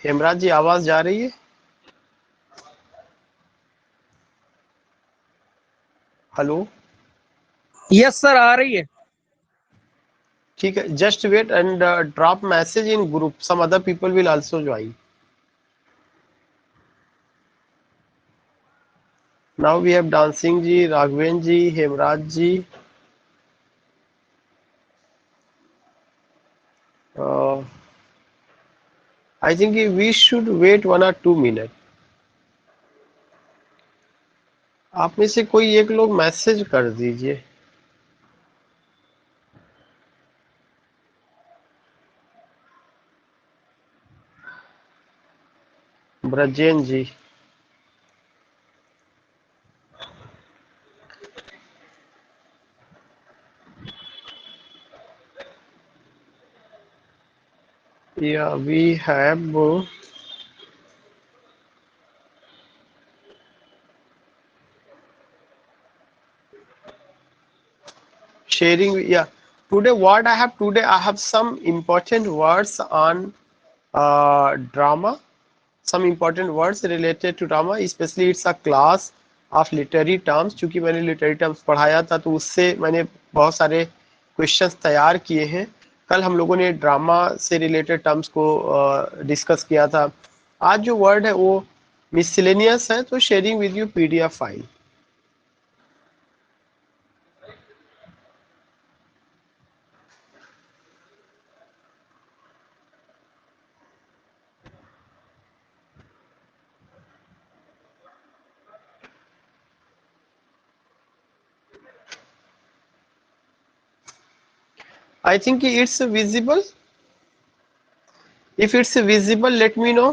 हेमराज जी आवाज जा रही है? हेलो, यस सर, आ रही है। ठीक है, just wait and drop message in group, some other people will also join. Now we have डांसिंग जी, Raghavendra ji, Hemraj ji. I think we should wait 1 or 2 minute. आप में से कोई एक लोग मैसेज कर दीजिए. ब्रजेन जी, या we have sharing. Yeah, today what I have some important words on drama, some important words related to drama, especially it's a class of literary terms. चूंकि मैंने literary terms पढ़ाया था तो उससे मैंने बहुत सारे क्वेश्चंस तैयार किए हैं. कल हम लोगों ने ड्रामा से रिलेटेड टर्म्स को डिस्कस किया था. आज जो वर्ड है वो मिसलेनियस है, तो sharing with you PDF file. I think it's visible. If it's visible, let me know.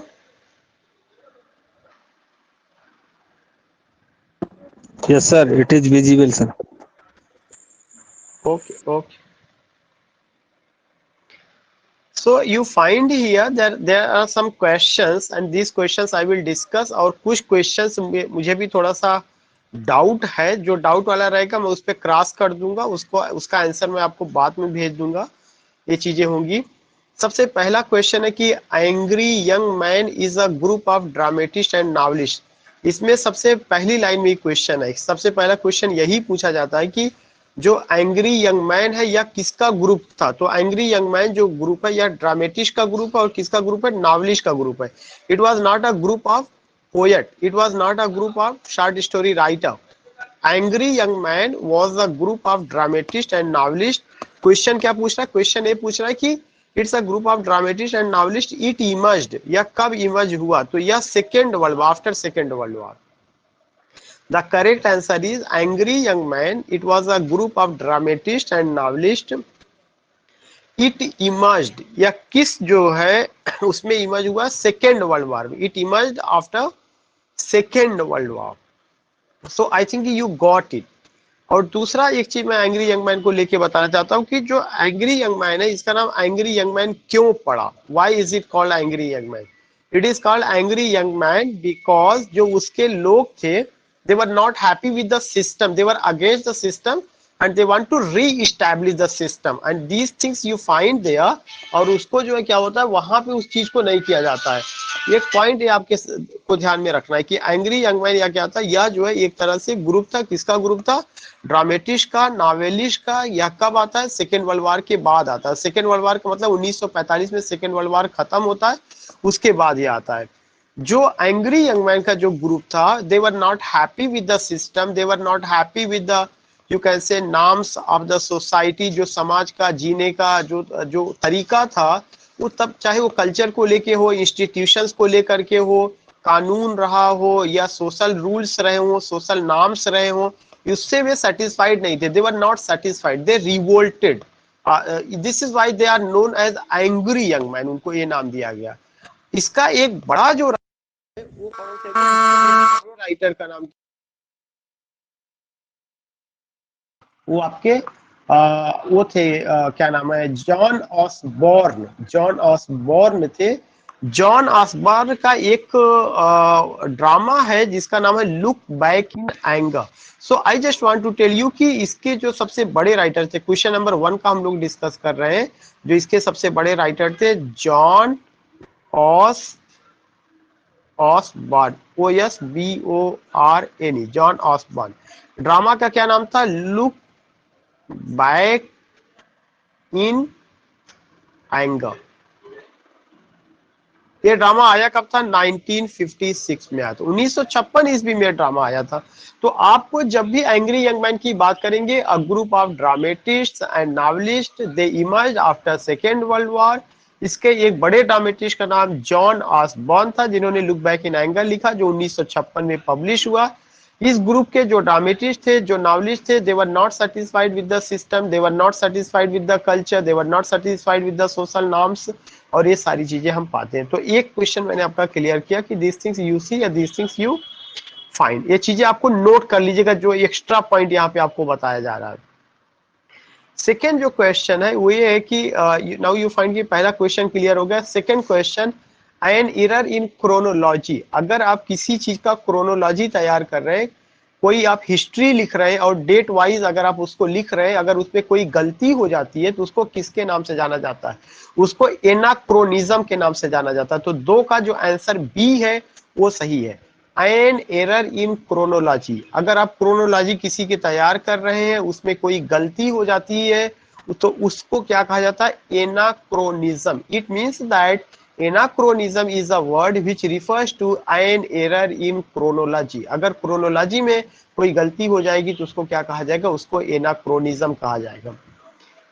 Yes sir, it is visible sir. Okay, okay. So you find here that there are some questions and these questions I will discuss. और कुछ questions मुझे भी थोड़ा सा doubt है, जो doubt वाला रहेगा मैं उस पर क्रॉस कर दूंगा, उसको उसका आंसर मैं आपको बाद में भेज दूंगा. ये चीजें होंगी. सबसे पहला क्वेश्चन है कि angry young man is a group of dramatist and novelist. इसमें सबसे पहली लाइन में क्वेश्चन है, सबसे पहला क्वेश्चन यही पूछा जाता है कि जो एंग्री यंग मैन है यह किसका ग्रुप था. तो एंग्री यंग मैन जो ग्रुप है यह ड्रामेटिस्ट का ग्रुप है और किसका ग्रुप है, नॉवलिस्ट का ग्रुप है. It was not a group of poet, it was not a group of short story writer. Angry young man was a group of dramatist and novelist. Question क्या पूछ रहा है, क्वेश्चन ये पूछ रहा है कि it's a group of dramatist and novelist. It emerged, यह कब इमर्ज हुआ, तो यह second world war, after second world war. The correct answer is Angry Young Man. It was a group of dramatists and novelists. It emerged, या किस जो है उसमें इमर्ज हुआ सेकेंड वर्ल्ड वॉर में. It emerge after second world war. So I think you got it. और दूसरा एक चीज मैं एंग्री यंग मैन को लेके बताना चाहता हूँ कि जो एंग्री यंग मैन है इसका नाम एंग्री यंग मैन क्यों पड़ा. Why is it called angry young man. It is called angry young man because जो उसके लोग थे they were not happy with the system, they were against the system and they want to re-establish the system and these things you find there. और उसको जो है क्या होता है वहां पे उस चीज को नहीं किया जाता है. एक पॉइंट ये आपके को ध्यान में रखना है कि एंग्री यंग मैन या क्या था, यह जो है एक तरह से ग्रुप था. किसका ग्रुप था, ड्रामेटिस्ट का, नॉवेलिस्ट का. यह कब आता है, सेकेंड वर्ल्ड वॉर के बाद आता है. सेकेंड वर्ल्ड वॉर का मतलब 1945 में सेकेंड वर्ल्ड वॉर खत्म होता है, उसके बाद ये आता है. जो एंग्री यंग मैन का जो ग्रुप था, they were not happy with the system, they were not happy with the you can say norms of the society. जो समाज का जीने का जो जो तरीका था वो तब, चाहे वो कल्चर को लेके हो, इंस्टीट्यूशंस को लेकर के हो, कानून रहा हो या सोशल रूल्स रहे हो, सोशल नॉर्म्स रहे हो, उससे वे सेटिस्फाइड नहीं थे. They were not satisfied, they revolted. This is why they are known as angry young man, उनको ये नाम दिया गया. इसका एक बड़ा जो वो कौन से राइटर का नाम, वो आपके वो थे क्या नाम है, जॉन ऑसबॉर्न. जॉन ऑसबॉर्न थे. जॉन ऑसबॉर्न का एक ड्रामा है जिसका नाम है look back in anger. So I just want to tell you कि इसके जो सबसे बड़े राइटर थे, क्वेश्चन नंबर 1 का हम लोग डिस्कस कर रहे हैं, जो इसके सबसे बड़े राइटर थे John Os Osborne, OSBORNE, John Osborne. Drama का क्या नाम था? Look back in anger. ये ड्रामा आया कब था? 1956 में आया था, 1956 ईस्वी में ड्रामा आया था। तो आपको जब भी एंग्री यंग मैन की बात करेंगे, a group of dramatist and novelist they emerge after second world war. इसके एक बड़े ड्रामेटिस्ट का नाम जॉन ऑसबॉर्न था, जिन्होंने लुक बैक इन एंगर लिखा, जो 1956 में पब्लिश हुआ। इस ग्रुप के जो ड्रामेटिस्ट थे, जो नॉवेलिस्ट थे, they were not satisfied with the system, they were not satisfied with the culture, they were not satisfied with the social norms, और ये सारी चीजें हम पाते हैं। तो एक क्वेश्चन मैंने आपका क्लियर किया कि दिस थिंग्स यू सी या दिस थिंग्स यू फाइंड, ये चीजें आपको नोट कर लीजिएगा, जो एक्स्ट्रा पॉइंट यहाँ पे आपको बताया जा रहा है। सेकेंड जो क्वेश्चन है वो ये है कि नाउ यू फाइंड कि पहला क्वेश्चन क्लियर हो गया। Second question, N error in chronology. अगर आप किसी चीज का क्रोनोलॉजी तैयार कर रहे हैं, कोई आप हिस्ट्री लिख रहे हैं और डेट वाइज अगर आप उसको लिख रहे हैं, अगर उसमें कोई गलती हो जाती है तो उसको किसके नाम से जाना जाता है? उसको एनाक्रोनिज्म के नाम से जाना जाता है। तो दो का जो आंसर बी है वो सही है, एन एरर इन क्रोनोलॉजी। अगर आप क्रोनोलॉजी किसी के तैयार कर रहे हैं, उसमें कोई गलती हो जाती है तो उसको क्या कहा जाता है? Anachronism. It means that anachronism is a word which refers to an error in chronology. अगर क्रोनोलॉजी में कोई गलती हो जाएगी तो उसको क्या कहा जाएगा? उसको एनाक्रोनिज्म कहा जाएगा।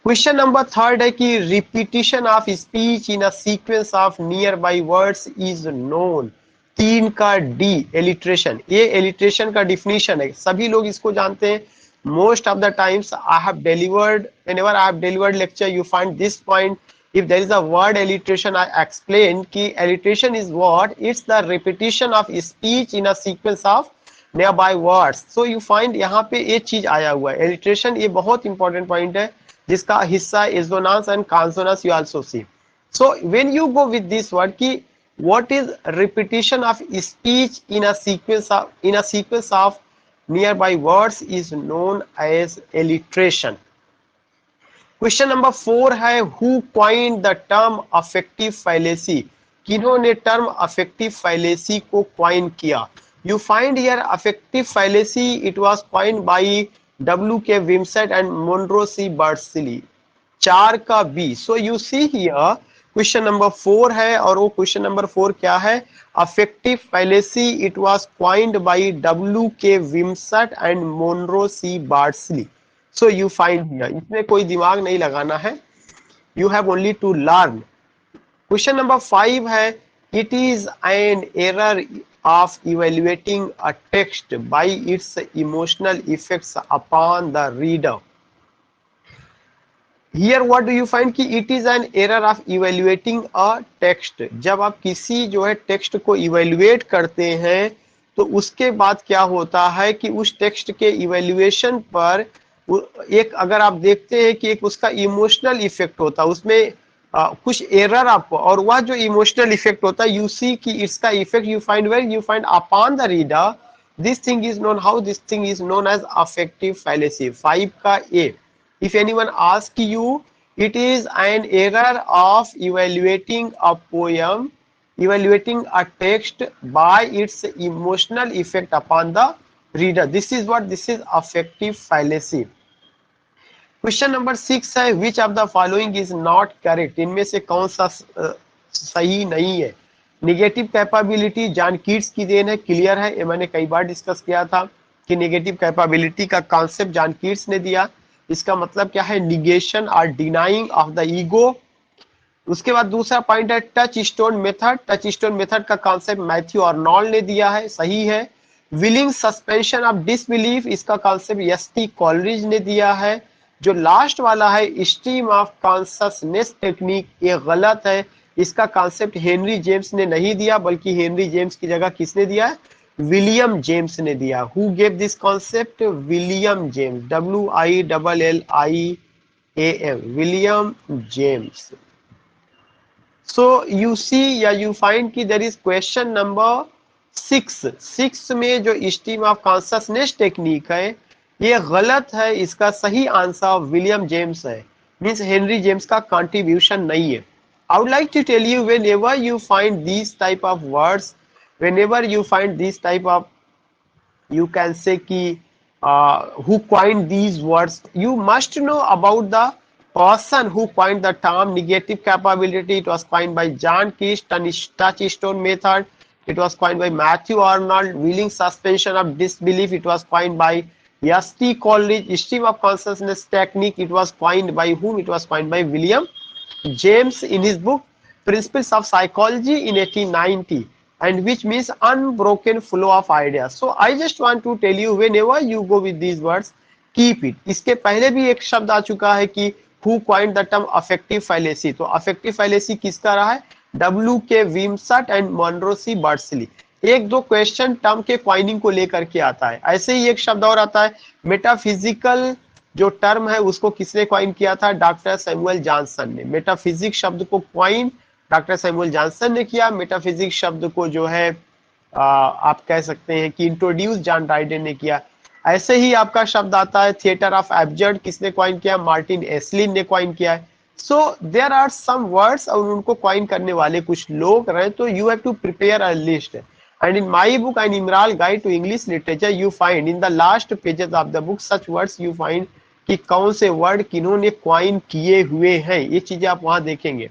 क्वेश्चन नंबर थर्ड है कि repetition of speech in a sequence of near by words is known. 3 का डी, एलिट्रेशन। ये एलिट्रेशन का डिफिनीशन है, सभी लोग इसको जानते हैं। Most of the times I have delivered, whenever I have delivered lecture, you find this point. if there is a word alliteration, I explain कि alliteration is what? It's the repetition of speech in a sequence of nearby words. So you find यहाँ पे ये चीज आया हुआ है alliteration। ये बहुत इंपॉर्टेंट पॉइंट है, जिसका हिस्सा assonance and consonance you also see. So when you go with this word कि what is repetition of speech in a sequence of nearby words is known as alliteration. Question number 4 है, who coined the term affective fallacy. किन्होंने term affective fallacy को coin किया? You find here affective fallacy, it was coined by W.K. Wimsatt and Monroe C Beardsley. 4 का B. So you see here question number 4 है, और वो question number 4 क्या है? Affective fallacy, it was coined by W.K. Wimsatt and Monroe C Beardsley. So you find here, इसमें कोई दिमाग नहीं लगाना है, you have only to learn. Question number 5 है, it is an error of evaluating a text by its emotional effects upon the reader. Here what do you find कि it is an error of evaluating a text. जब आप किसी जो है text को evaluate करते हैं तो उसके बाद क्या होता है कि उस टेक्स्ट के इवेल्युएशन पर एक, अगर आप देखते हैं कि एक उसका इमोशनल इफेक्ट होता है, उसमें कुछ एरर आपको, और वह जो इमोशनल इफेक्ट होता है, यू सी कि इसका effect you find where, you find upon the reader. This thing is known, how this thing is known as affective fallacy. 5 का A, if anyone ask you, it is an error of evaluating a poem, evaluating a text by its emotional effect upon the reader. This is what, this is affective fallacy. Question number 6 है, which of the following is not correct. इनमें से कौन सा सही नहीं है? Negative capability John Keats की then है, क्लियर है, ये मैंने कई बार डिस्कस किया था कि निगेटिव कैपेबिलिटी का कॉन्सेप्ट जॉन कीट्स ने दिया। इसका मतलब क्या है? निगेशन और डिनाइंग ऑफ द ईगो। उसके बाद दूसरा पॉइंट है touch stone method. Touch stone method का कॉन्सेप्ट मैथ्यू अर्नोल्ड ने दिया है, सही है। विलिंग सस्पेंशन ऑफ डिसबिलीफ, इसका कॉन्सेप्ट एस.टी. कॉलरिज ने दिया है। जो लास्ट वाला है स्ट्रीम ऑफ कॉन्शसनेस टेक्निक, ये गलत है। इसका कॉन्सेप्ट हेनरी जेम्स ने नहीं दिया, बल्कि हेनरी जेम्स की जगह किसने दिया है? विलियम जेम्स ने दिया। Who gave this concept? William James, WILLIAM, William James. So you see या you find कि there is question number 6 में जो स्ट्रीम ऑफ कॉन्शसनेस टेक्निक है ये गलत है। इसका सही आंसर विलियम जेम्स है, मीन्स हेनरी जेम्स का कंट्रीब्यूशन नहीं है। I would like to tell you, whenever you find these type of words, whenever you find this type of, you can say ki who coined these words, you must know about the person who coined the term negative capability. It was coined by John Keys, touchstone method. It was coined by Matthew Arnold. Willing suspension of disbelief. It was coined by S.T. Coleridge. Stream of consciousness technique. It was coined by whom? It was coined by William James in his book Principles of Psychology in 1890, and which means unbroken flow of ideas. So I just want to tell you, whenever you go with these words, keep it. इसके पहले भी एक शब्द आ चुका है कि who coined the term affective fallacy. तो affective fallacy किसका रहा है? W.K. विम्सट एंड मोनरो सी बर्सली. एक दो क्वेश्चन टर्म के क्वाइनिंग को लेकर के आता है. ऐसे ही एक शब्द और आता है मेटाफिजिकल. जो टर्म है उसको किसने क्वाइन किया था? डॉक्टर सैमुअल जॉनसन ने. मेटाफिजिक्स शब्द को क्वाइन डॉक्टर सैमुअल जॉनसन ने किया. मेटाफिजिक्स शब्द को जो है आप कह सकते हैं कि इंट्रोड्यूस जॉन ड्राइडन ने किया. ऐसे ही आपका शब्द आता है थिएटर ऑफ एब्जर्ड. किसने क्वाइन किया? मार्टिन एस्लिन ने क्वाइन किया है. So there are some words, और उनको क्वाइन करने वाले कुछ लोग रहे. तो you have to prepare a list. And in my book, An Imral Guide to English Literature, you find in the last pages of the book such words you find कि कौन से वर्ड किन्होंने क्वाइन किए हुए हैं, ये चीजें आप वहां देखेंगे.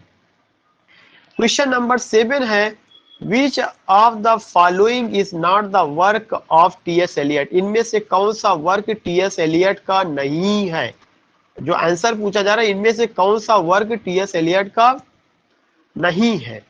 क्वेश्चन नंबर 7 है which of the following is not the work of T S. Eliot. इनमें से कौन सा वर्क टी.एस. एलियट का नहीं है? जो आंसर पूछा जा रहा है, इनमें से कौन सा वर्क टी.एस. एलियट का नहीं है?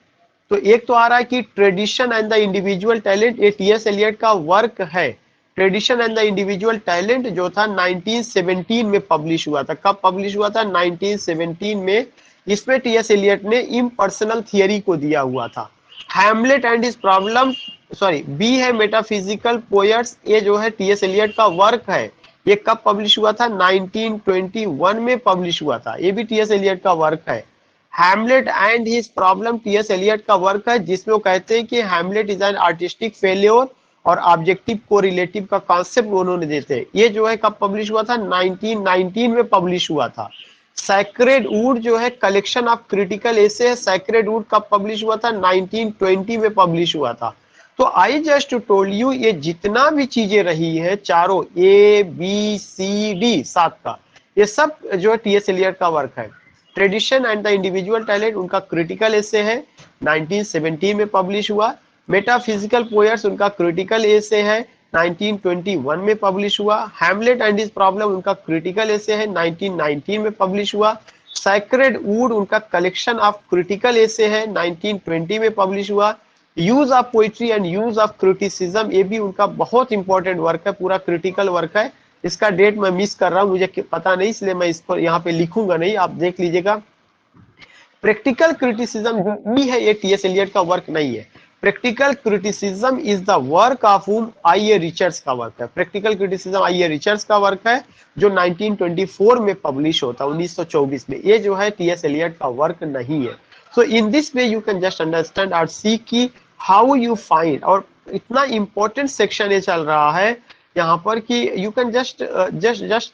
तो एक तो आ रहा है कि tradition and the individual talent. ये टी.एस. एलियट का वर्क है. Tradition and the individual talent जो था 1917 में पब्लिश हुआ था. कब पब्लिश हुआ था? 1917 में. इसमें टी.एस. एलियट ने इम्पर्सनल थियरी को दिया हुआ था. Hamlet and his problem, sorry, B है मेटाफिजिकल पोएट्स. ये जो है टी.एस. एलियट का वर्क है. ये कब पब्लिश हुआ था? 1921 में पब्लिश हुआ था. ये भी टी.एस. एलियट का वर्क है. Hamlet and his problem T S. Eliot का वर्क है, जिसमें वो कहते हैं कि Hamlet is an artistic failure और ऑब्जेक्टिव को रिलेटिव का कॉन्सेप्ट उन्होंने देते हैं. ये जो है कब पब्लिश हुआ था? 1919 में पब्लिश हुआ था. सैक्रेड वुड जो है कलेक्शन ऑफ क्रिटिकल एसे है. सैक्रेड वुड कब पब्लिश हुआ था? 1920 में पब्लिश हुआ था. तो आई जस्ट टोल्ड यू, ये जितना भी चीजें रही है चारों ABCD 7 का, ये सब जो है टी.एस. एलियट का वर्क है. Tradition and the individual talent उनका क्रिटिकल एसे है, 1917 में पब्लिश हुआ. मेटाफिजिकल पोएट्स उनका क्रिटिकल एसे है, 1921 में पब्लिश हुआ. हैमलेट एंड हिज प्रॉब्लम उनका क्रिटिकल एसे है, 1919 में पब्लिश हुआ. सैक्रेड वुड उनका कलेक्शन ऑफ क्रिटिकल एसे है, 1920 में पब्लिश हुआ. Use of poetry and use of criticism, ये भी उनका बहुत इंपॉर्टेंट वर्क है, पूरा क्रिटिकल वर्क है. इसका डेट मैं मिस कर रहा हूं, मुझे पता नहीं, इसलिए मैं इसको यहाँ पे लिखूंगा नहीं, आप देख लीजिएगा. प्रैक्टिकल क्रिटिसिज्म जो ई है, ये टी.एस. एलियट का वर्क नहीं है. Practical criticism is the work of हुम आई.ए. रिचर्ड्स का वर्क है. Practical criticism IA. रिचर्ड्स का वर्क है, जो 1924 में पब्लिश होता है, 1924 में. ये जो है टी.एस. एलियट का वर्क नहीं है. So in this way you can just understand और सी की हाउ यू फाइंड. और इतना इंपॉर्टेंट सेक्शन ये चल रहा है यहाँ पर कि यू कैन जस्ट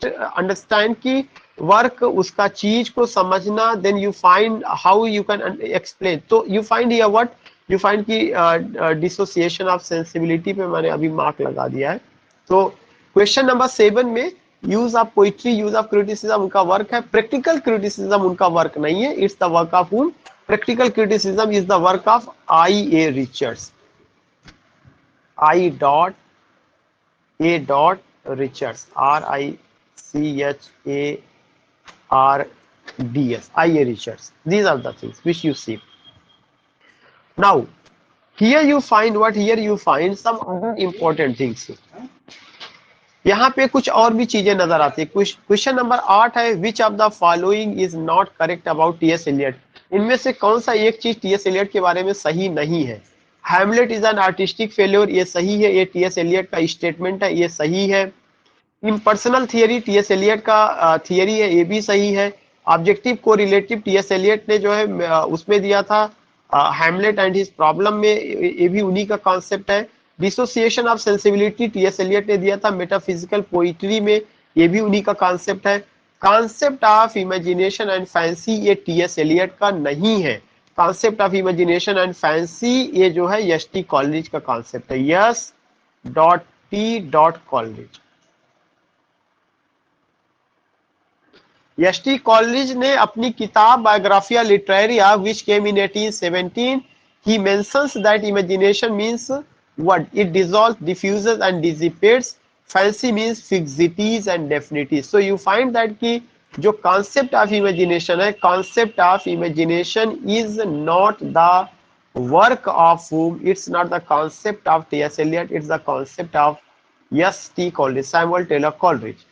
अंडरस्टैंड की वर्क, उसका चीज को समझना, then you find how you can explain. तो you find here what you find की डिसोसिएशन ऑफ सेंसिबिलिटी पे मैंने अभी मार्क लगा दिया है. तो क्वेश्चन नंबर 7 में use of poetry, use of criticism उनका वर्क है. प्रैक्टिकल क्रिटिसिज्म उनका वर्क नहीं है. इट्स द वर्क ऑफ हुम? Practical criticism is the work of I.A. Richards. I.A. Richards, R-I-C-H-A-R-D-S, I.A. Richards. These are the things which you see. Now, here you find what? Here you find some other important things. यहाँ पे कुछ और भी चीजें नजर आती है. Question number 8 है which of the following is not correct about T S. Eliot. इनमें से कौन सा एक चीज टी.एस. एलियट के बारे में सही नहीं है? Hamlet is an artistic failure, ये सही है, ये टी.एस. एलियट का स्टेटमेंट है, ये सही है. Impersonal theory T.S.. एलियट का थियरी है, ये भी सही है. ऑब्जेक्टिव को रिलेटिव टी.एस. एलियट ने जो है उसमें दिया था हैमलेट एंड हिज प्रॉब्लम में, ये भी उन्हीं का कॉन्सेप्ट है. Dissociation of sensibility T S. Eliot ने दिया था मेटाफिजिकल पोइट्री में, ये भी उन्हीं का कॉन्सेप्ट है. Concept of imagination and fancy ये टी.एस. एलियट का नहीं है. Concept of imagination and fancy, ये जो है यश टी कॉलेज का कॉन्सेप्ट है, S dot T dot Coleridge. S T Coleridge ने अपनी किताब Biographia Literaria which came in 1817, he mentions that imagination means what? It dissolves, diffuses and dissipates. Fancy means fixities and definities. So you find that कि जो concept of imagination है, concept of imagination is not the work of whom, it's not the concept of T.S. Eliot, it's the concept of S. T. Coleridge, Samuel Taylor Coleridge.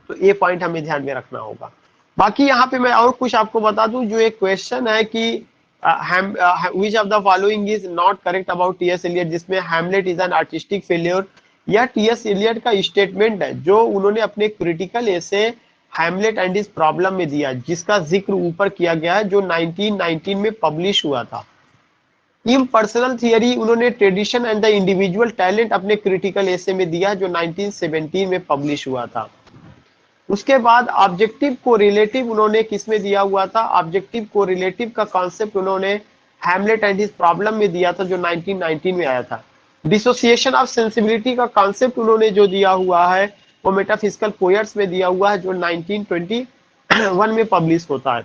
तो ये point हमें ध्यान में रखना होगा। बाकी यहाँ पे मैं और कुछ आपको बता दूं, जो एक क्वेश्चन है कि which of the following is not correct about T.S. Eliot, जिसमें Hamlet is an artistic failure, यह T.S. Eliot का स्टेटमेंट है जो उन्होंने अपने critical essay Hamlet and his problem में दिया, जिसका जिक्र ऊपर किया गया है, जो 1919 में पब्लिश हुआ था। इम्पर्सनल थियरी उन्होंने tradition and the individual talent अपने क्रिटिकल एसे में दिया, जो 1917 में पब्लिश हुआ था। उसके बाद ऑब्जेक्टिव को रिलेटिव उन्होंने किसमें दिया हुआ था? ऑब्जेक्टिव को रिलेटिव का कॉन्सेप्ट उन्होंने हैमलेट एंड हिज प्रॉब्लम में दिया था, जो 1919 में आया था। डिसोसिएशन ऑफ सेंसिबिलिटी का कॉन्सेप्ट उन्होंने जो दिया हुआ है वो मेटाफिजिकल पोएट्स में दिया हुआ है, जो 1921 में पब्लिश होता है।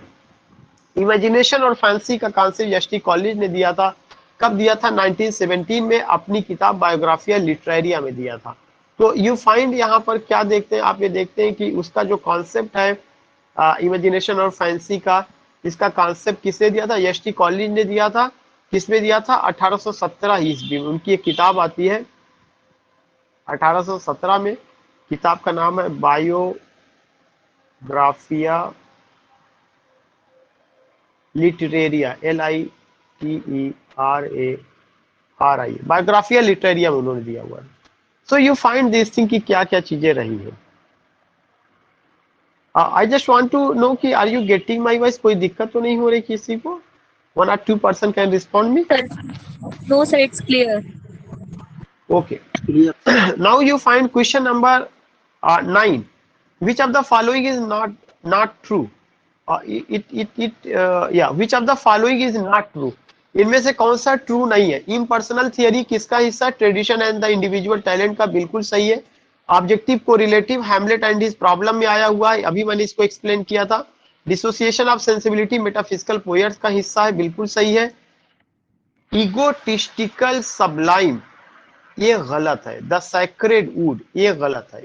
इमेजिनेशन और फैंसी का कॉन्सेप्ट एस टी कॉलेज ने दिया था। कब दिया था? 1917 में, अपनी किताब बायोग्राफिया लिटरेरिया में दिया था। तो यू फाइंड यहाँ पर क्या देखते हैं आप? ये देखते हैं कि उसका जो कॉन्सेप्ट है इमेजिनेशन और फैंसी का, इसका कॉन्सेप्ट किसने दिया था? एस टी कॉलेज ने दिया था। किसमें दिया था? 1817 ईस्वी में। उनकी एक किताब आती है 1817 में, किताब का नाम है Biographia Literaria, LITERARI, Biographia Literaria में उन्होंने दिया हुआ है। So you find this thing कि क्या क्या चीजें रही है। I just want to know कि are you getting my voice? कोई दिक्कत तो नहीं हो रही किसी को? 1 or 2 person can respond me? No, sir, it's clear. Okay. Now you find question number 9. Which of the following is not true? Which of the following is not true? इनमें से कौन सा ट्रू नहीं है? इम्पर्सनल थियरी किसका हिस्सा? Tradition and the individual talent का बिल्कुल सही है। ऑब्जेक्टिव को relative Hamlet and his problem में आया हुआ है, अभी मैंने इसको एक्सप्लेन किया था। Dissociation of sensibility metaphysical poets का हिस्सा है, बिल्कुल सही है। इगोटिस्टिकल सबलाइम, ये गलत है। द सैक्रेड वुड, ये गलत है।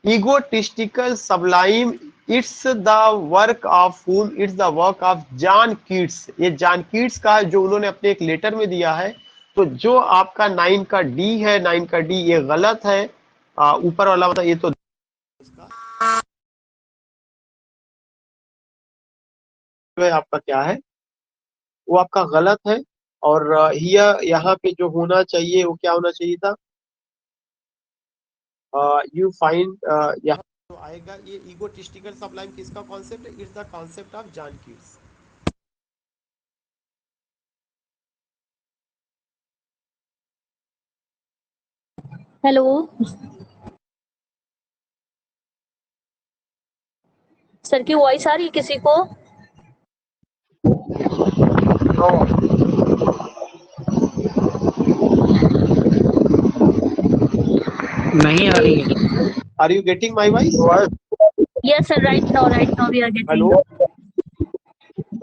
Egotistical Sublime, it's the work of whom? It's the work of John Keats. ये जॉन कीट्स का है, जो उन्होंने अपने एक लेटर में दिया है। तो जो आपका 9 का डी है, 9 का डी, ये गलत है। ऊपर वाला मतलब ये तो आपका क्या है, वो आपका गलत है। और यहाँ पे जो होना चाहिए वो क्या होना चाहिए था? यू फाइंड यहाँ तो आएगा ये इगोटिस्टिकल सबलाइम किसका कॉन्सेप्ट है? It's the concept of John Keats. Hello sir, की वॉइस आ रही है किसी को? नहीं आ रही है। Are you getting my voice? Yes, sir. Right now we are getting. Hello,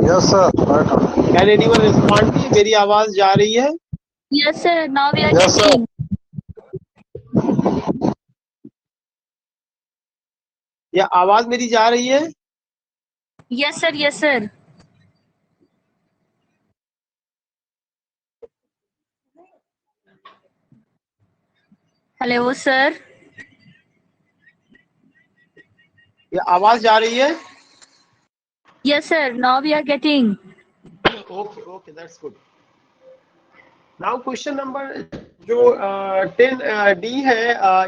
yes sir, can anyone respond? मेरी आवाज जा रही है? Yes, sir. Now we are Yes, sir. getting. या आवाज मेरी जा रही है? Yes, sir. Yes, sir. Hello, sir. या आवाज जा रही है? Yes, sir. Now we are getting. Okay, that's good. Now question number जो 10 डी है,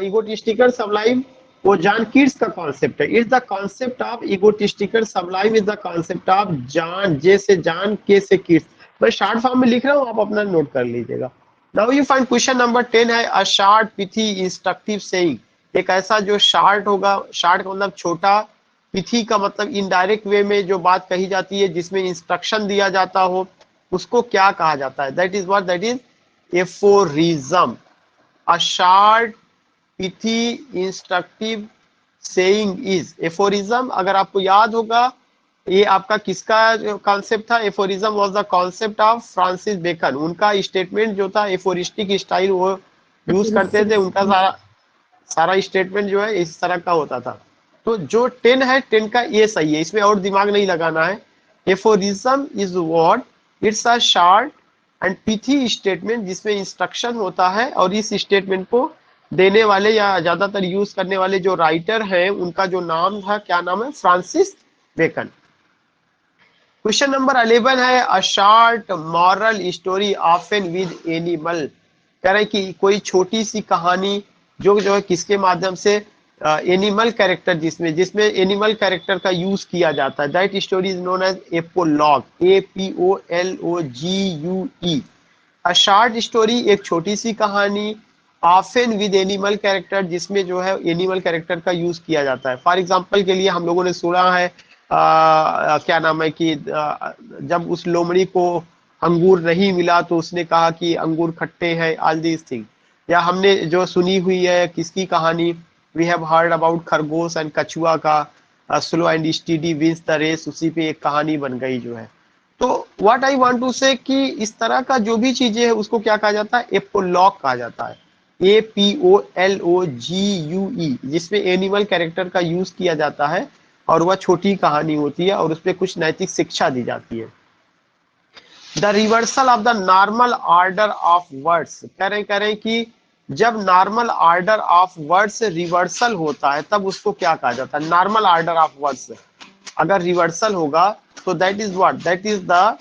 इगोटिस्टिकल सबलाइम, वो जॉन कीट्स का कॉन्सेप्ट है। Is the concept of egotistical sublime is the concept of John, J से जॉन, के से Keats. मैं short form में लिख रहा हूँ, आप अपना नोट कर लीजिएगा। Now you find question number 10 है अ शॉर्ट पिथी इंस्ट्रक्टिव सेइंग। एक ऐसा जो शॉर्ट होगा, शॉर्ट का मतलब छोटा, पिथी का मतलब इनडायरेक्ट वे में जो बात कही जाती है, जिसमें इंस्ट्रक्शन दिया जाता हो। उसको क्या कहा जाता है? That is what, that is aphorism. A short pithy instructive saying is aphorism. अगर आपको याद होगा, ये आपका किसका कॉन्सेप्ट था? Aphorism was the concept of Francis Bacon. उनका स्टेटमेंट जो था, एफोरिस्टिक स्टाइल वो यूज करते थे। उनका सारा सारा स्टेटमेंट जो है इस तरह का होता था। तो जो 10 है, 10 का ये सही है, इसमें और दिमाग नहीं लगाना है। Aphorism is what, it's a short and pithy statement जिसमें इंस्ट्रक्शन होता है, और इस स्टेटमेंट को देने वाले या ज्यादातर यूज करने वाले जो राइटर हैं, उनका जो नाम था, क्या नाम है? Francis bacon. क्वेश्चन नंबर 11 है, a short moral story often with animal. कह रहे हैं कि कोई छोटी सी कहानी जो जो है किसके माध्यम से? एनिमल कैरेक्टर, जिसमें जिसमें एनिमल कैरेक्टर का यूज किया जाता है। That story is known as apologue, APOLOGUE। A short story, एक छोटी सी कहानी, ऑफन विद एनिमल कैरेक्टर, जिसमें जो है एनिमल कैरेक्टर का यूज किया जाता है। फॉर एग्जांपल के लिए हम लोगों ने सुना है, क्या नाम है कि जब उस लोमड़ी को अंगूर नहीं मिला तो उसने कहा कि अंगूर खट्टे हैं, ऑल दीज थिंग। या हमने जो सुनी हुई है किसकी कहानी, वी हैव हर्ड अबाउट खरगोश एंड कछुआ का, slow and steady wins the race, उसी पे एक कहानी बन गई जो है। तो what I want to say कि इस तरह का जो भी चीजें है उसको क्या कहा जाता है? एपोलॉग कहा जाता है, APOLOGUE, जिसमें एनिमल कैरेक्टर का यूज किया जाता है और वह छोटी कहानी होती है और उसपे कुछ नैतिक शिक्षा दी जाती है। The reversal of the normal order of words. कह रहे हैं कि जब normal order of words reversal होता है तब उसको क्या कहा जाता है? नॉर्मल ऑर्डर ऑफ वर्ड्स अगर रिवर्सल होगा तो that is what, that is the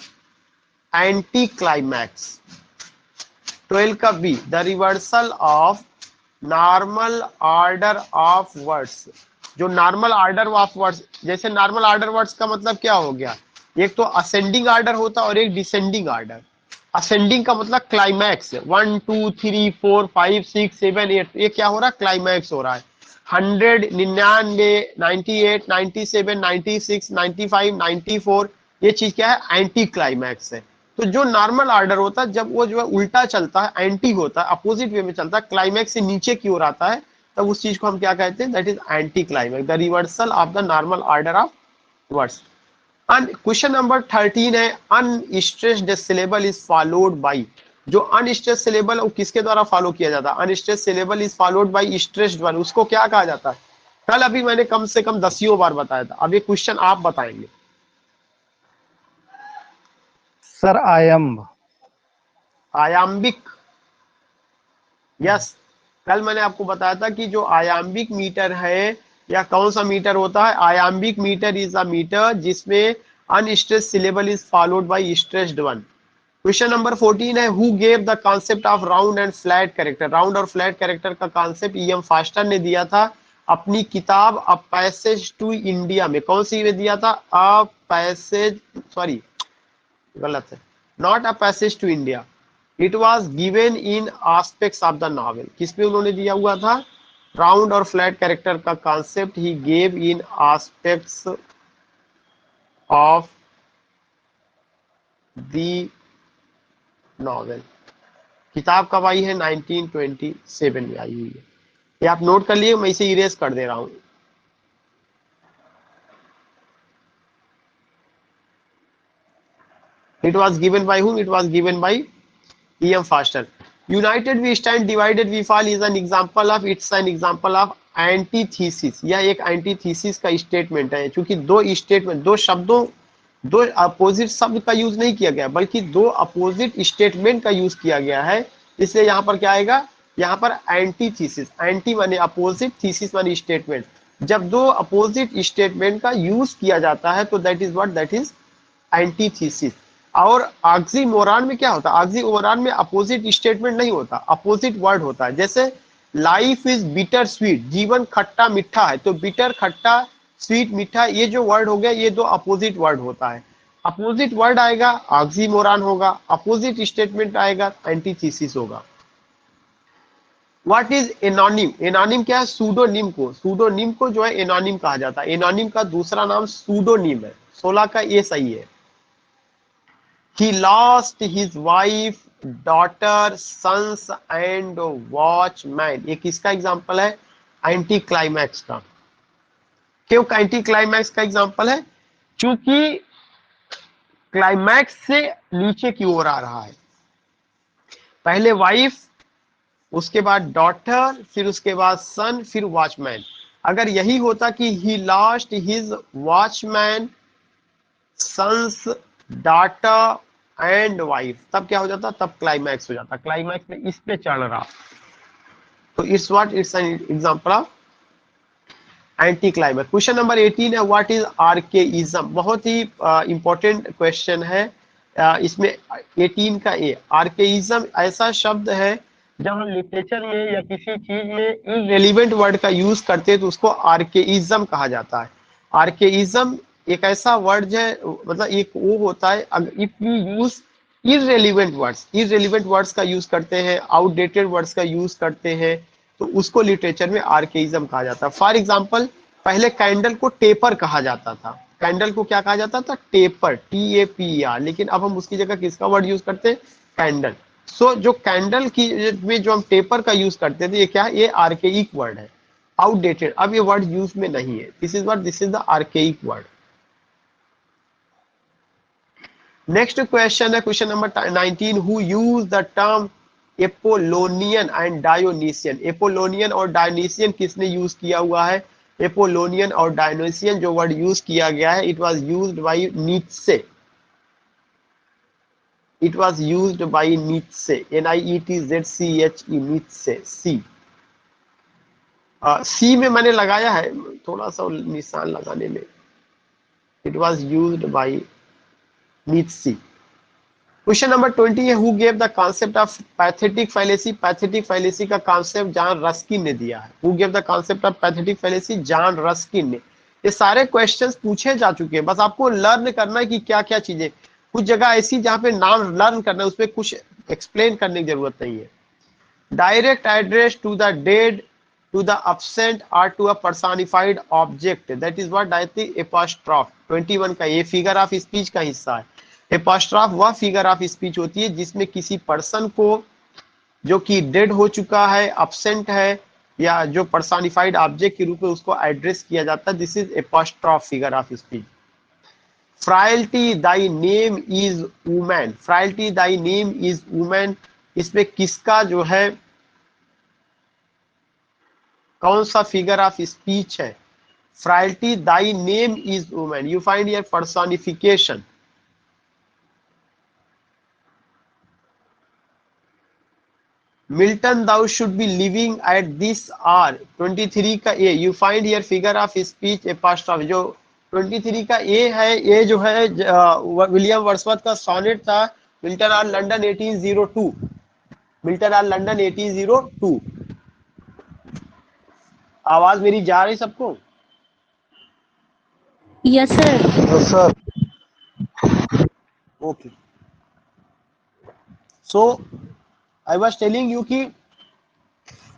anti climax. 12 का B, the reversal of normal order of words. जो नॉर्मल ऑर्डर ऑफ वर्ड्स, जैसे नॉर्मल ऑर्डर वर्ड्स का मतलब क्या हो गया? एक तो असेंडिंग ऑर्डर होता है और एक डिसेंडिंग ऑर्डर। असेंडिंग का मतलब क्लाइमैक्स, 1 2 3 4 5 6 7 8, ये क्या हो रहा है? क्लाइमैक्स हो रहा है। 100, 99, 98, 97, 96, 95, 94, ये चीज क्या है? एंटी क्लाइमैक्स है। तो जो नॉर्मल ऑर्डर होता है, जब वो जो है उल्टा चलता है, एंटी होता है, अपोजिट वे में चलता है, क्लाइमैक्स से नीचे की ओर आता है, तब उस चीज को हम क्या कहते हैं? That is anti climax, the reversal of the normal order of words. Question number 13 है, unstressed syllable is followed by. जो अनस्ट्रेस्ड सिलेबल वो किसके द्वारा फॉलो किया जाता है? Unstressed syllable is followed by stressed one, उसको क्या कहा जाता है? कल अभी मैंने कम से कम 10 बार बताया था, अब ये क्वेश्चन आप बताएंगे। सर आयम्ब। आयाम्बिक, यस। कल मैंने आपको बताया था कि जो आयाम्बिक मीटर है, या कौन सा मीटर होता है? आयाम्बिक मीटर इज अ मीटर जिसमें unstressed syllable is followed by stressed one. Question number 14 है, who gave the concept of round and flat character. Round और फ्लैट कैरेक्टर का कॉन्सेप्ट E.M. फास्टर ने दिया था अपनी किताब अ पैसेज टू इंडिया में। कौन सी में दिया था? अ पैसेज, सॉरी गलत है, not a passage to India, it was given in aspects of the novel. किसमें उन्होंने दिया हुआ था? राउंड और फ्लैट कैरेक्टर का कॉन्सेप्ट ही gave in aspects of the novel. किताब कब आई है? 1927 में आई हुई है। ये आप नोट कर लिए, मैं इसे इरेज कर दे रहा हूं। It was given by whom? It was given by E.M. Foster. United we stand, divided we fall is an example of, it's an example of antithesis। यह एक एंटीथीसिस का स्टेटमेंट है, क्योंकि दो स्टेटमेंट, दो शब्दों, दो अपोजिट शब्द का यूज नहीं किया गया, बल्कि दो अपोजिट स्टेटमेंट का यूज किया गया है। इसलिए यहाँ पर क्या आएगा? यहाँ पर एंटीथीसिस। एंटी माने अपोजिट, थीसिस माने स्टेटमेंट। जब दो अपोजिट स्टेटमेंट का यूज किया जाता है तो that is what, that is antithesis. और ऑक्सीमोरॉन में क्या होता है? ऑक्सीमोरॉन में अपोजिट स्टेटमेंट नहीं होता, अपोजिट वर्ड होता है। जैसे लाइफ इज बिटर स्वीट, जीवन खट्टा मीठा है, तो बिटर खट्टा, स्वीट मीठा, ये जो वर्ड हो गया, ये दो अपोजिट वर्ड होता है। अपोजिट वर्ड आएगा ऑक्सीमोरॉन होगा, अपोजिट स्टेटमेंट आएगा एंटीथीसिस होगा। What is anonym? एनोनिम क्या है? सूडोनिम को, सूडोनिम को जो है एनोनिम कहा जाता है। एनोनिम का दूसरा नाम सूडोनिम है। 16 का ये सही है। he lost his wife, daughter, sons and watchman। ये किसका एग्जाम्पल है? एंटी क्लाइमैक्स का। क्यों एंटी क्लाइमैक्स का एग्जाम्पल है? क्योंकि क्लाइमैक्स से नीचे की ओर आ रहा है। पहले वाइफ, उसके बाद डॉटर, फिर उसके बाद सन, फिर वॉचमैन। अगर यही होता कि he lost his watchman, sons, daughter and wife, तब क्या हो जाता? तब क्लाइमैक्स हो जाता। क्लाइमैक्स में इस पे चढ़ रहा, तो it's what, it's an example of anti climax. Question number 18 है व्हाट इज आर्केइज्म। बहुत ही इंपॉर्टेंट क्वेश्चन है। इसमें 18 का ए, आर्केइज्म ऐसा शब्द है जब हम लिटरेचर में या किसी चीज में इररिलेवेंट वर्ड का यूज करते हैं तो उसको आर्केइज्म कहा जाता है। आर्केइज्म एक ऐसा वर्ड है, मतलब एक वो होता है if you use irrelevant words का यूज करते हैं, आउटडेटेड वर्ड्स का यूज करते हैं, तो उसको लिटरेचर में आर्केइज्म कहा जाता है। फॉर एग्जाम्पल, पहले कैंडल को टेपर कहा जाता था। कैंडल को क्या कहा जाता था? Taper, TAPER। लेकिन अब हम उसकी जगह किसका वर्ड यूज करते हैं? कैंडल। सो जो कैंडल की में जो हम टेपर का यूज करते थे, ये क्या है? ये आर्केइक वर्ड है, आउटडेटेड। अब ये वर्ड यूज में नहीं है। This is the archaic word. Next question है question number 19, who use the term Apollonian and Dionysian. Apollonian और डायोनीसियन किसने यूज किया हुआ है? एपोलोनियन और डायोनीसियन जो वर्ड यूज किया गया है, it was used by Nietzsche. It was used by Nietzsche, NIETZCHE, Nietzsche. C में मैंने लगाया है थोड़ा सा निशान लगाने में। It was used by Nietzsche. Question number 20 है who gave the concept of pathetic fallacy. Pathetic fallacy का कॉन्सेप्ट जॉन रस्किन ने दिया है। Who gave the concept of pathetic fallacy? John Ruskin ने। ये सारे क्वेश्चंस पूछे जा चुके हैं, बस आपको लर्न करना है कि क्या क्या चीजें। कुछ जगह ऐसी जहां पे नाम लर्न करना है, उसपे कुछ एक्सप्लेन करने की जरूरत नहीं है। Direct address to the dead, to the absent or to a personified object, that is what I think apostrophe। 21 का ये फिगर ऑफ स्पीच का हिस्सा है। एपोस्ट्रॉफ वह फिगर ऑफ स्पीच होती है जिसमें किसी पर्सन को जो कि डेड हो चुका है, absent है, या जो पर्सनिफाइड ऑब्जेक्ट के रूप में उसको एड्रेस किया जाता है। This is apostrophe figure of speech. Frailty thy name is woman. Frailty thy name is woman, इसमें किसका जो है, कौन सा फिगर ऑफ स्पीच है? Frailty thy name is woman. You find your personification. Milton thou should be living at this hour. 23 का A, you find your figure of speech apostrophe. जो 23 का ए है, ये जो है विलियम वर्ड्सवर्थ का sonnet था, Milton or London 1802। Milton or London 1802। आवाज मेरी जा रही सबको? Yes, sir. Sir okay. So I was telling you कि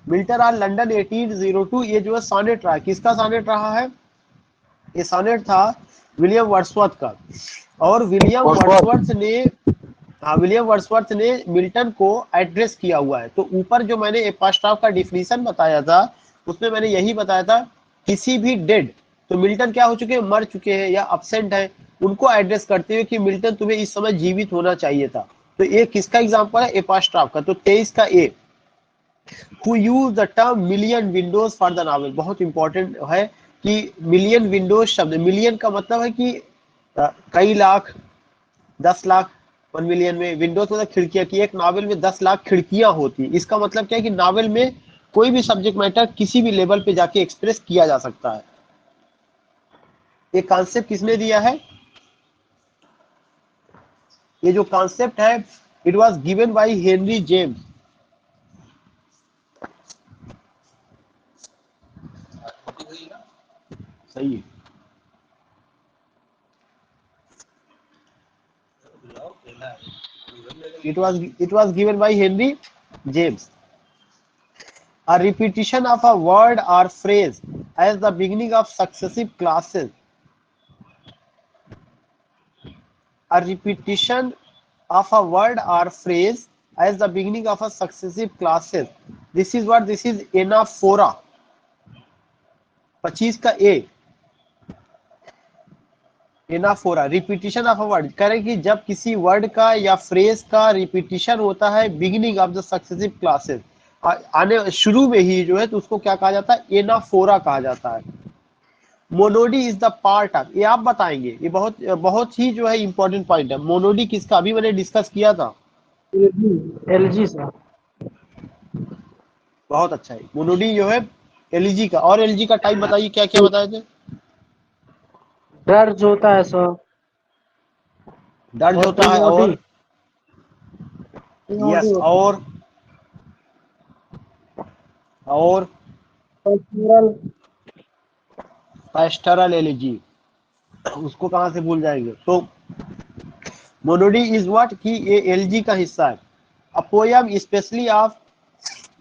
मिल्टन आर लंदन 1802 ये जो है सोनेट रहा। किसका सोनेट रहा है? ये सोनेट था विलियम वर्ड्सवर्थ का। और विलियम वर्ड्सवर्थ ने मिल्टन को एड्रेस किया हुआ है। तो ऊपर जो मैंने एपोस्ट्रॉफ का डिफिनीशन बताया था, उसमें मैंने यही बताया था, किसी भी डेड, तो मिल्टन क्या हो चुके हैं? मर चुके हैं या absent है, उनको एड्रेस करते हुए कि मिल्टन तुम्हें इस समय जीवित होना चाहिए था। तो ये किसका एग्जाम्पल है? एपोस्ट्रॉफ का। तो 23 का ए, who use the term million windows for the novel। बहुत इंपॉर्टेंट है कि मिलियन विंडोज शब्द, मिलियन का मतलब है कि कई लाख, 10 लाख, 1 मिलियन में। विंडोज मतलब खिड़कियां, की एक नावल में 10 लाख खिड़कियां होती है। इसका मतलब क्या है कि नावल में कोई भी सब्जेक्ट मैटर किसी भी लेवल पे जाके एक्सप्रेस किया जा सकता है। ये कॉन्सेप्ट किसने दिया है? ये जो कॉन्सेप्ट है, it was given by Henry James. सही है। it was given by Henry James। A repetition of a word or phrase as the beginning of successive classes। A repetition of a word or phrase as the beginning of a successive classes. This is what? This is anaphora. 25 का A, anaphora, repetition of a word. करें कि जब किसी word का या phrase का repetition होता है beginning of the successive classes, आने शुरू में ही जो है, तो उसको क्या कहा जाता है? एनाफोरा कहा जाता है। मोनोडी इज द पार्ट ऑफ, ये आप बताएंगे, ये बहुत बहुत ही जो है इंपॉर्टेंट पॉइंट है। मोनोडी किसका? अभी मैंने डिस्कस किया था। LG sir. बहुत अच्छा है। मोनोडी जो है एलजी का। और एलजी का टाइप बताइए, क्या क्या बताए थे? दर्ज होता है सर। दर्ज होता है, और यस, और पेस्टरल एलजी, उसको कहां से भूल जाएंगे। तो मोनोडी इज व्हाट? कि ये एलजी का हिस्सा है। A poem specially of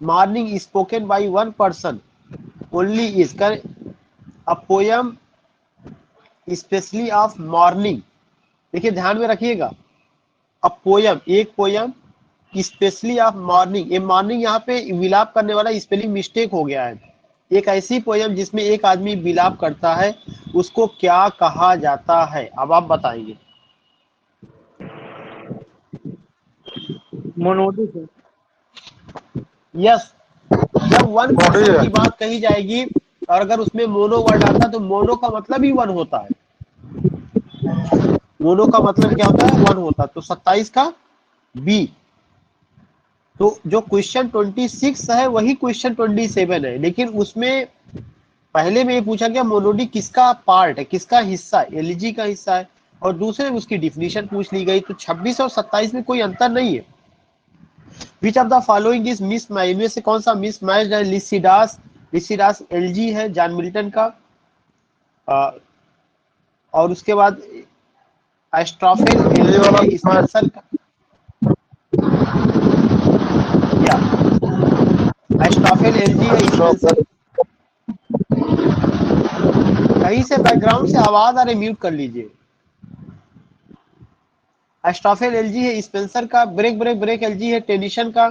mourning spoken by one person only is कर। A poem specially of mourning, देखिए ध्यान में रखिएगा। अ पोयम, एक पोयम स्पेशली ऑफ मॉर्निंग, ये मॉर्निंग यहाँ पे विलाप करने वाला स्पेलिंग मिस्टेक हो गया है। एक ऐसी पोयम जिसमें एक आदमी विलाप करता है, उसको क्या कहा जाता है? अब आप बताइए। मोनोडी सर। यस, जब वन पर्सन की बात कही जाएगी और अगर उसमें मोनो वर्ड आता है तो मोनो का मतलब ही वन होता है। मोनो का मतलब क्या होता है? वन होता है। तो 27 का बी। तो जो क्वेश्चन 26 है वही क्वेश्चन 27 है, लेकिन उसमें पहले में ये पूछा गया मोनोडी किसका पार्ट है, किसका हिस्सा है? एलजी का हिस्सा है। और दूसरे में उसकी डिफिनीशन पूछ ली गई। तो 26 और 27 में कोई अंतर नहीं है। Which of the following is miss match, इनमें से कौन सा मिस मैच है? लिसिडास, लिसिडास एलजी है जॉन मिल्टन का। और उसके बाद एस्ट्रोफेल एलजी है स्पेंसर का। या एस्ट्रोफेल एलजी है स्पेंसर। कहीं से बैकग्राउंड से आवाज आ रही, म्यूट कर लीजिए। एस्ट्रोफेल एलजी है स्पेंसर का। ब्रेक ब्रेक ब्रेक एलजी है टेनिसन का।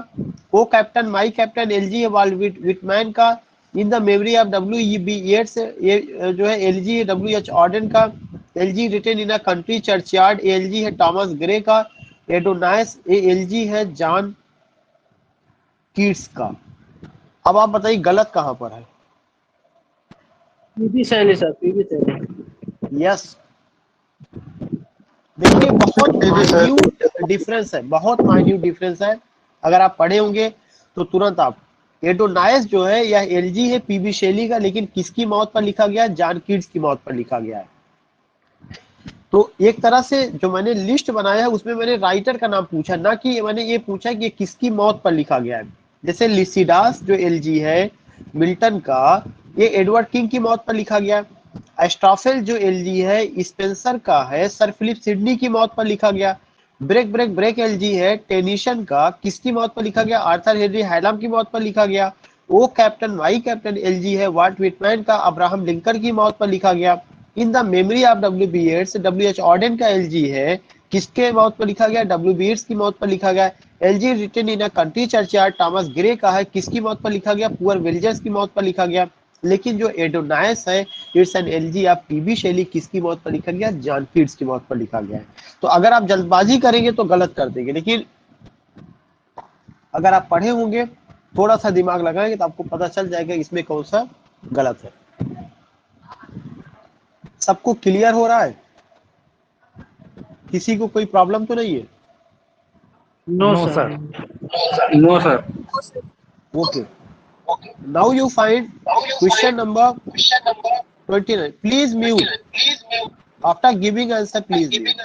को कैप्टन माई कैप्टन एलजी है वाल्ट विटमैन का। In the memory of W B Yeats, ये जो है एलजी है डब्ल्यू एच ऑर्डन का। Elegy written in a country churchyard, elegy है टॉमस ग्रे का। एडोनाइस एलजी है जॉन कीट्स का। अब आप बताइए गलत कहां पर है? PB Shelley sir, PB Shelley. Yes, देखिए बहुत माइन्यूट डिफरेंस है, बहुत माइन्यूट डिफरेंस है। अगर आप पढ़े होंगे तो तुरंत आप, एडोनाइस जो है यह एलजी है पीबी शैली का, लेकिन किसकी मौत पर लिखा गया है? जॉन कीट्स की मौत पर लिखा गया है। तो एक तरह से जो मैंने लिस्ट बनाया है उसमें मैंने राइटर का नाम पूछा, ना कि मैंने ये पूछा कि ये किसकी मौत पर लिखा गया है। जैसे लिसिडास जो एलजी है मिल्टन का, ये एडवर्ड किंग की मौत पर लिखा गया। एस्ट्रोफेल जो एलजी है स्पेंसर का है सर फिलिप सिडनी की मौत पर लिखा गया। ब्रेक ब्रेक ब्रेक एलजी है टेनिसन का, किसकी मौत पर लिखा गया? आर्थर हेनरी हैलम की मौत पर लिखा गया। O captain my captain elegy है वाल्ट विटमैन का, अब्राहम लिंकन की मौत पर लिखा गया। In the memory of W B Yeats, W H Auden का एलजी है, किसके मौत पर लिखा गया? डब्ल्यू बी एट्स की मौत पर लिखा गया। Elegy written in a country churchyard, Thomas Gray का है, किसकी मौत पर लिखा गया? पुअर विल्जर्स की मौत पर लिखा गया। लेकिन जो एडोनाइस है it's an elegy of P B Shelley, किसकी मौत पर लिखा गया? जॉन कीट्स की मौत पर लिखा गया है। तो अगर आप जल्दबाजी करेंगे तो गलत कर देंगे, लेकिन अगर आप पढ़े होंगे, थोड़ा सा दिमाग लगाएंगे तो आपको पता चल जाएगा इसमें कौन सा गलत है। सबको क्लियर हो रहा है? किसी को कोई प्रॉब्लम तो नहीं है? No sir. No sir. Okay. Now you find question number 29. Please mute. After giving answer, please mute.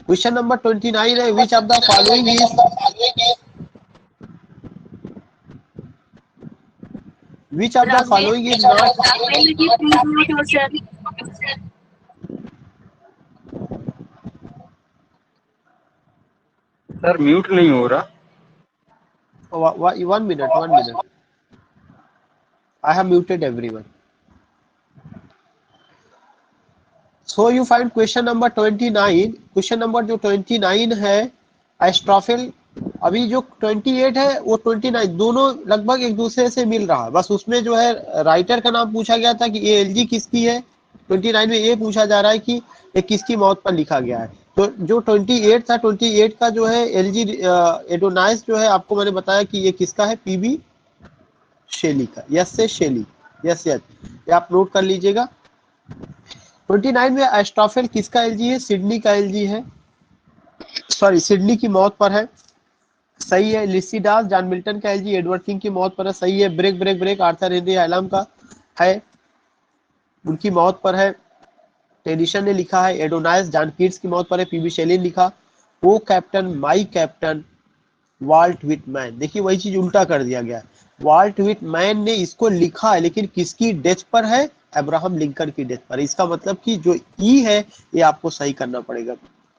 Question number 29 है, which of the following is, which of the following is not, Will you please mute yourself? Sir mute नहीं हो रहा। 1 minute, 1 minute. I have muted everyone. So you find question number 29। Question number जो 29 है Astrophil, अभी जो 28 है वो 29 दोनों लगभग एक दूसरे से मिल रहा है, बस उसमें जो है राइटर का नाम पूछा गया था कि ये एलजी किसकी है, 29 में ये पूछा जा रहा है कि ये किसकी मौत पर लिखा गया है। तो जो 28 था, 28 का जो है एलजी एडोनाइस जो है आपको मैंने बताया कि ये किसका है, पीबी शेली का, यस से शेली, यस यस, ये आप नोट कर लीजिएगा। 29 में एस्ट्रोफिल किसका एलजी है, सिडनी का एलजी है, सॉरी सिडनी की मौत पर है, सही है। लिसिडास जॉन मिल्टन का एलजी एडवर्ड किंग की मौत पर है, सही है। Break break break Arthur Henry Hallam का है, उनकी मौत पर है। टेनिसन ने लिखा है एडोनाइस जॉन कीट्स की मौत पर है, पीबी शेली ने लिखा O captain my captain Walt Whitman. देखिए वही चीज उल्टा कर दिया गया है, वाल्ट विटमैन ने इसको लिखा है लेकिन किसकी डेथ पर है, अब्राहम लिंकन की डेथ पर। इसका मतलब कि जो ई है ये आपको सही करना पड़ेगा।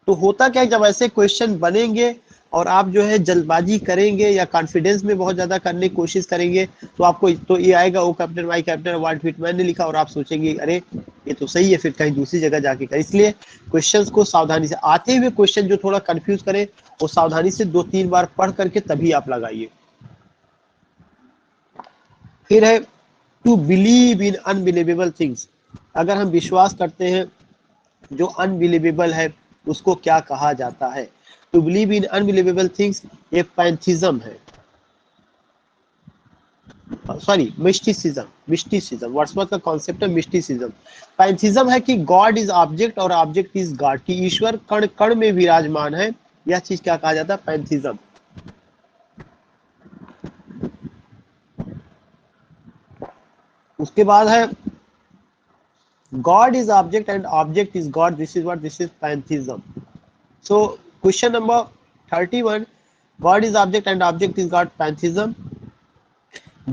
तो होता क्या है, जब ऐसे क्वेश्चन बनेंगे और आप जो है जल्दबाजी करेंगे या कॉन्फिडेंस में बहुत ज्यादा करने की कोशिश करेंगे तो आपको तो ये आएगा O captain my captain Walt Whitman ने लिखा, और आप सोचेंगे अरे ये तो सही है, फिर कहीं दूसरी जगह जाके कर। इसलिए क्वेश्चंस को सावधानी से, आते हुए क्वेश्चन जो थोड़ा कंफ्यूज करे वो सावधानी से 2-3 बार पढ़ करके तभी आप लगाइए। फिर है to believe in unbelievable things. अगर हम विश्वास करते हैं जो अनबिलीवेबल है उसको क्या कहा जाता है, to believe in unbelievable things ये पैंथिज्म है, सॉरी मिस्टिसिज्म, मिस्टिसिज्म वर्ड्सवर्थ का कॉन्सेप्ट है मिस्टिसिज्म। पैंथिज्म है कि गॉड इज ऑब्जेक्ट और ऑब्जेक्ट इज गॉड, कि ईश्वर कण कण में विराजमान है, यह चीज क्या कहा जाता है, पैंथिज्म। उसके बाद है God is object and object is God. This is what, this is pantheism. So question number 31, God is object and object is God, pantheism.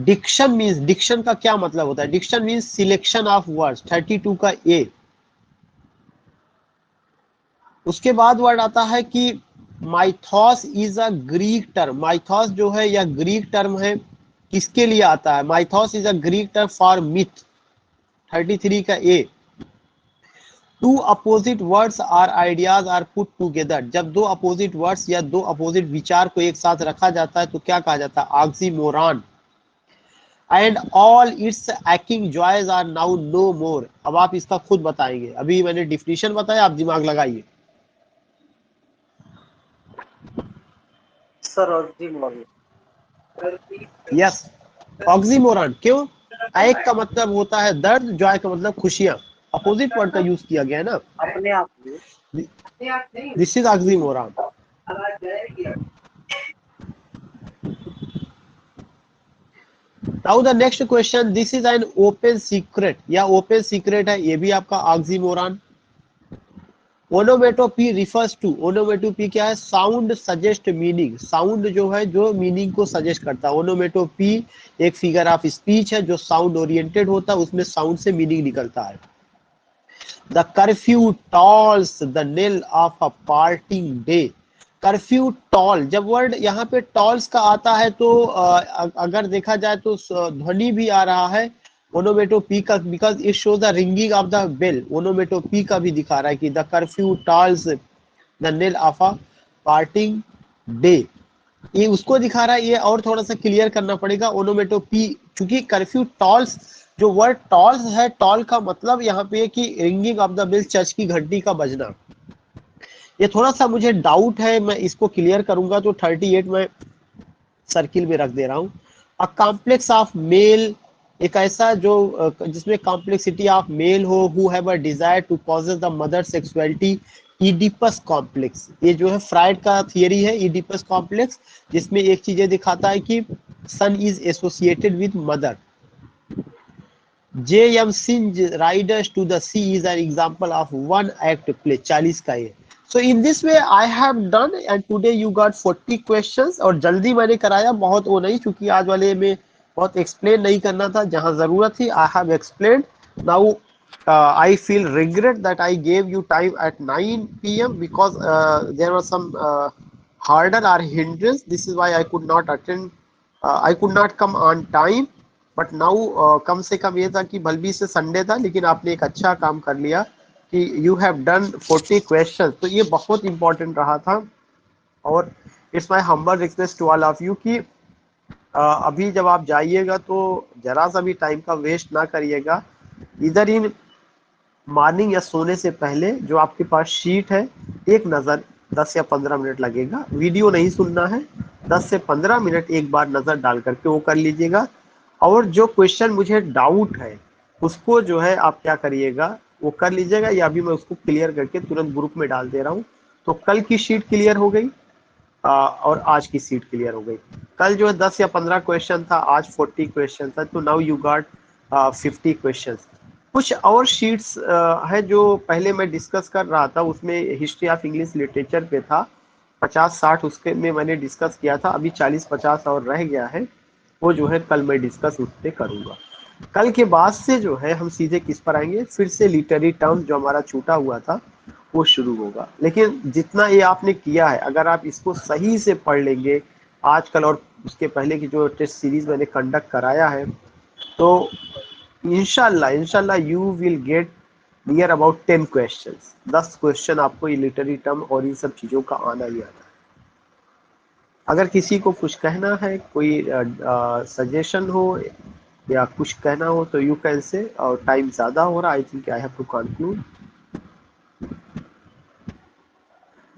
Diction means, diction का क्या मतलब होता है, diction means selection of words, 32 का A। उसके बाद word आता है कि Mythos is a Greek term. Mythos जो है यह ग्रीक टर्म है, किसके लिए आता है, mythos is a Greek term for myth, 33 का A। Two opposite words or ideas are put together. जब दो अपोजिट वर्ड्स या दो अपोजिट विचार को एक साथ रखा जाता है तो क्या कहा जाता है, oxymoron. And all its acting joys are now no more. अब आप इसका खुद बताएंगे, अभी मैंने डिफिनीशन बताया, आप दिमाग लगाइए। Sir oxymoron. यस, ऑक्सीमोरॉन क्यों, एक का मतलब होता है दर्द, जॉय का मतलब खुशियां, अपोजिट वर्ड का यूज किया गया है ना, अपने आप this is oxymoron. Now the next question, this is an open secret, या open secret है, ये भी आपका ऑक्सीमोरॉन। ओनोमेटोपी रिफर्स टू, ओनोमेटोपी क्या है, साउंड सजेस्ट मीनिंग, साउंड जो है जो मीनिंग को सजेस्ट करता है। ओनोमेटोपी एक फिगर ऑफ स्पीच है जो साउंड ओरिएंटेड होता है, उसमें साउंड से मीनिंग निकलता है। The curfew tolls the knell of a parting day. Curfew toll, जब वर्ड यहाँ पे टॉल्स का आता है तो अगर देखा जाए तो ध्वनि भी आ रहा है ओनोमेटोपी का, because it shows the ringing of the bell. Onomatopoeia का भी दिखा रहा है कि the curfew tolls the knell of a parting day, ये उसको दिखा रहा है। ये और थोड़ा सा क्लियर करना पड़ेगा, ओनोमेटोपी क्योंकि कर्फ्यू टॉल्स, जो वर्ड टॉल्स है, टॉल का मतलब यहाँ पे कि ringing of the bell, church की घंटी का बजना। ये थोड़ा सा मुझे डाउट है, मैं इसको क्लियर करूंगा। तो 38 में सर्किल में रख दे रहा हूँ। अ कॉम्प्लेक्स ऑफ मेल, एक ऐसा जो जिसमें कॉम्प्लेक्सिटी ऑफ मेल हो, who have a desire to possess the mother sexuality, Oedipus complex. ये जो है फ्राइड का थियरी है, इडिपस कॉम्प्लेक्स, जिसमें एक चीज दिखाता है कि son is associated with mother. J.M. Singh's Riders to the Sea is an example of one act play, 40 का ये। So in this way I have done and today you got 40 questions, और जल्दी मैंने कराया, बहुत वो नहीं, क्योंकि आज वाले में बहुत एक्सप्लेन नहीं करना था, जहां जरूरत थी I have explained. Now I feel regret that I gave you time at 9 p.m. because there was some hurdle or hindrance. This is why I could not attend, I could not come on time. But now come से कम ये था कि भलबी से Sunday था, लेकिन आपने एक अच्छा काम कर लिया, कि यू हैव डन 40 क्वेश्चन, तो ये बहुत इंपॉर्टेंट रहा था। और it's my humble request to all of you कि अभी जब आप जाइएगा तो जरा सा भी टाइम का वेस्ट ना करिएगा। इधर इन मॉर्निंग या सोने से पहले जो आपके पास शीट है, एक नज़र 10 या 15 मिनट लगेगा, वीडियो नहीं सुनना है, 10 से 15 मिनट एक बार नज़र डाल करके वो कर लीजिएगा। और जो क्वेश्चन मुझे डाउट है उसको जो है आप क्या करिएगा, वो कर लीजिएगा, या अभी मैं उसको क्लियर करके तुरंत ग्रुप में डाल दे रहा हूँ। तो कल की शीट क्लियर हो गई और आज की सीट क्लियर हो गई। कल जो है 10 या 15 क्वेश्चन था, आज 40 क्वेश्चन था, तो नाउ यू गॉट 50 क्वेश्चन। कुछ और शीट्स है जो पहले मैं डिस्कस कर रहा था, उसमें हिस्ट्री ऑफ इंग्लिश लिटरेचर पे था 50-60, उसके में मैंने डिस्कस किया था। अभी 40-50 और रह गया है, वो जो है कल मैं डिस्कस उस पर करूँगा। कल के बाद से जो है हम सीधे किस पर आएंगे, फिर से लिटरेरी टर्म जो हमारा छूटा हुआ था वो शुरू होगा। लेकिन जितना ये आपने किया है, अगर आप इसको सही से पढ़ लेंगे आजकल और उसके पहले की जो टेस्ट सीरीज मैंने कंडक्ट कराया है, तो इंशाल्लाह you will get near about 10 questions. 10 question आपको ये लिटरेरी टर्म और इन सब चीज़ों का आना ही आना है। अगर किसी को कुछ कहना है, कोई सजेशन हो या कुछ कहना हो तो यू कैन से। और टाइम ज़्यादा हो रहा, I think I have to conclude.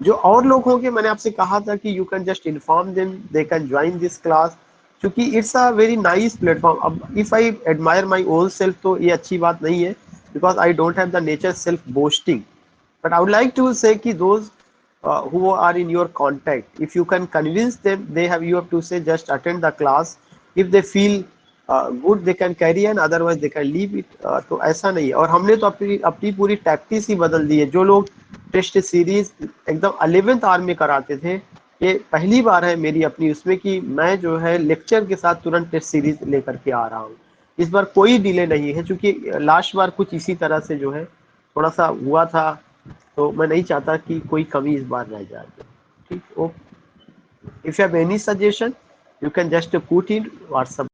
जो और लोग होंगे, मैंने आपसे कहा था कि you can just inform them, they can join this class, क्योंकि it's a very nice platform. अब if I admire my own self तो ये अच्छी बात नहीं है, because I don't have the nature self boasting, but I would like to say कि those who are in your contact, if you can convince them, you have to say just attend the class. If they feel good, they can carry on, otherwise they can leave it. तो ऐसा नहीं है। और हमने तो अपनी पूरी tactics ही बदल दी है। जो लोग टेस्ट सीरीज एकदम 11th आवर में कराते थे, ये पहली बार है मेरी अपनी उसमें कि मैं जो है लेक्चर के साथ तुरंत टेस्ट सीरीज लेकर के आ रहा हूँ। इस बार कोई डिले नहीं है, क्योंकि लास्ट बार कुछ इसी तरह से जो है थोड़ा सा हुआ था, तो मैं नहीं चाहता कि कोई कमी इस बार रह जाए। ठीक, okay. If you have any suggestion you can just put in WhatsApp.